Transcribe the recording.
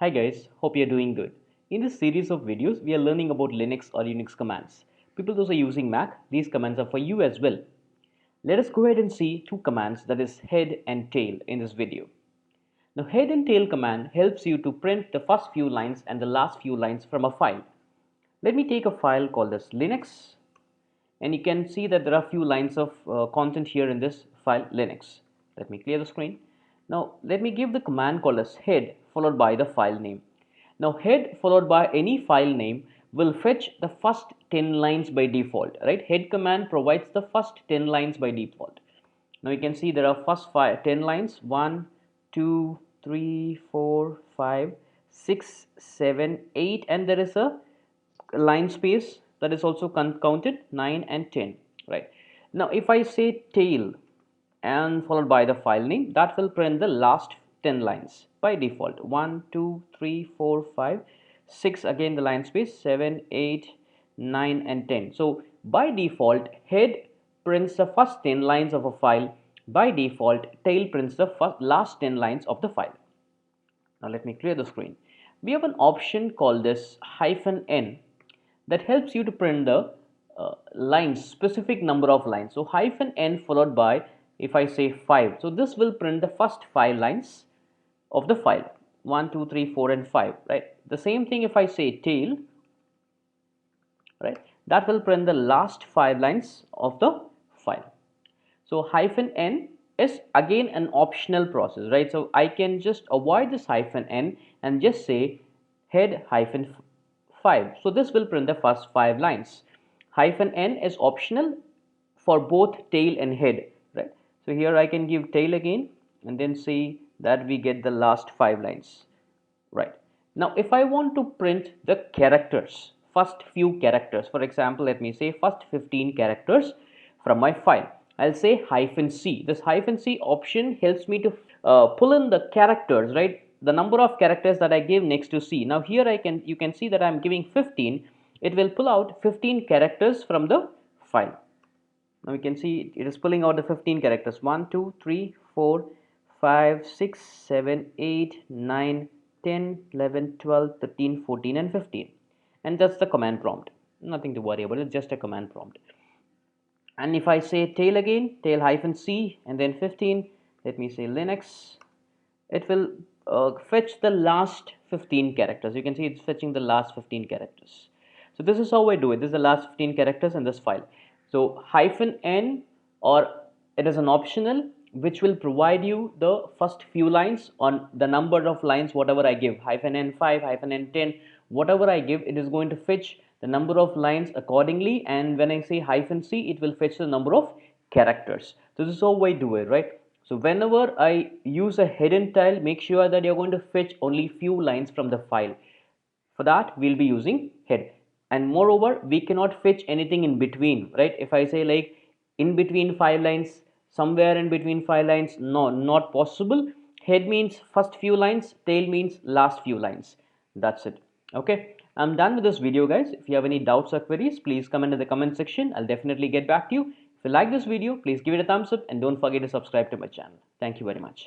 Hi guys, hope you're doing good. In this series of videos, we are learning about Linux or Unix commands. People those are using Mac, these commands are for you as well. Let us go ahead and see two commands, that is head and tail, in this video. Now head and tail command helps you to print the first few lines and the last few lines from a file. Let me take a file called as Linux, and you can see that there are a few lines of content here in this file Linux. Let me clear the screen. Now let me give the command called as head followed by the file name. Now head followed by any file name will fetch the first 10 lines by default, right? Head command provides the first 10 lines by default. Now you can see there are first 10 lines, 1, 2, 3, 4, 5, 6, 7, 8, and there is a line space that is also counted, 9 and 10, right? Now if I say tail and followed by the file name, that will print the last 10 lines by default, 1, 2, 3, 4, 5, 6, again the line space, 7, 8, 9 and 10. So by default head prints the first 10 lines of a file. By default tail prints the last 10 lines of the file. Now let me clear the screen. We have an option called this -n that helps you to print the lines, specific number of lines. So -n followed by, if I say 5, so this will print the first 5 lines of the file, 1, 2, 3, 4 and 5, right? The same thing if I say tail, right, that will print the last 5 lines of the file. So -n is again an optional process, right? So I can just avoid this -n and just say head -5. So this will print the first 5 lines. -n is optional for both tail and head, right? So here I can give tail again and then see that we get the last 5 lines, right? Now if I want to print the characters, first few characters, for example let me say first 15 characters from my file, I'll say -c. This -c option helps me to pull in the characters, right? The number of characters that I give next to C. Now here you can see that I'm giving 15. It will pull out 15 characters from the file. Now you can see it is pulling out the 15 characters, 1, 2, 3, 4, 5, 6, 7, 8, 9, 10, 11, 12, 13, 14 and 15. And that's the command prompt. Nothing to worry about, it's just a command prompt. And if I say tail again, tail -c and then 15, let me say Linux, it will fetch the last 15 characters. You can see it's fetching the last 15 characters. So this is how I do it. This is the last 15 characters in this file. So -n, or it is an optional which will provide you the first few lines on the number of lines whatever I give, -n5, -n10, whatever I give, it is going to fetch the number of lines accordingly, and when I say -c, it will fetch the number of characters. So this is how I do it, right? So whenever I use a head and tail, make sure that you're going to fetch only few lines from the file. For that we'll be using head, and moreover we cannot fetch anything in between, right? If I say like in between 5 lines, somewhere in between 5 lines, no, not possible. Head means first few lines, tail means last few lines. That's it. Okay, I'm done with this video guys. If you have any doubts or queries, please comment in the comment section. I'll definitely get back to you. If you like this video, please give it a thumbs up and don't forget to subscribe to my channel. Thank you very much.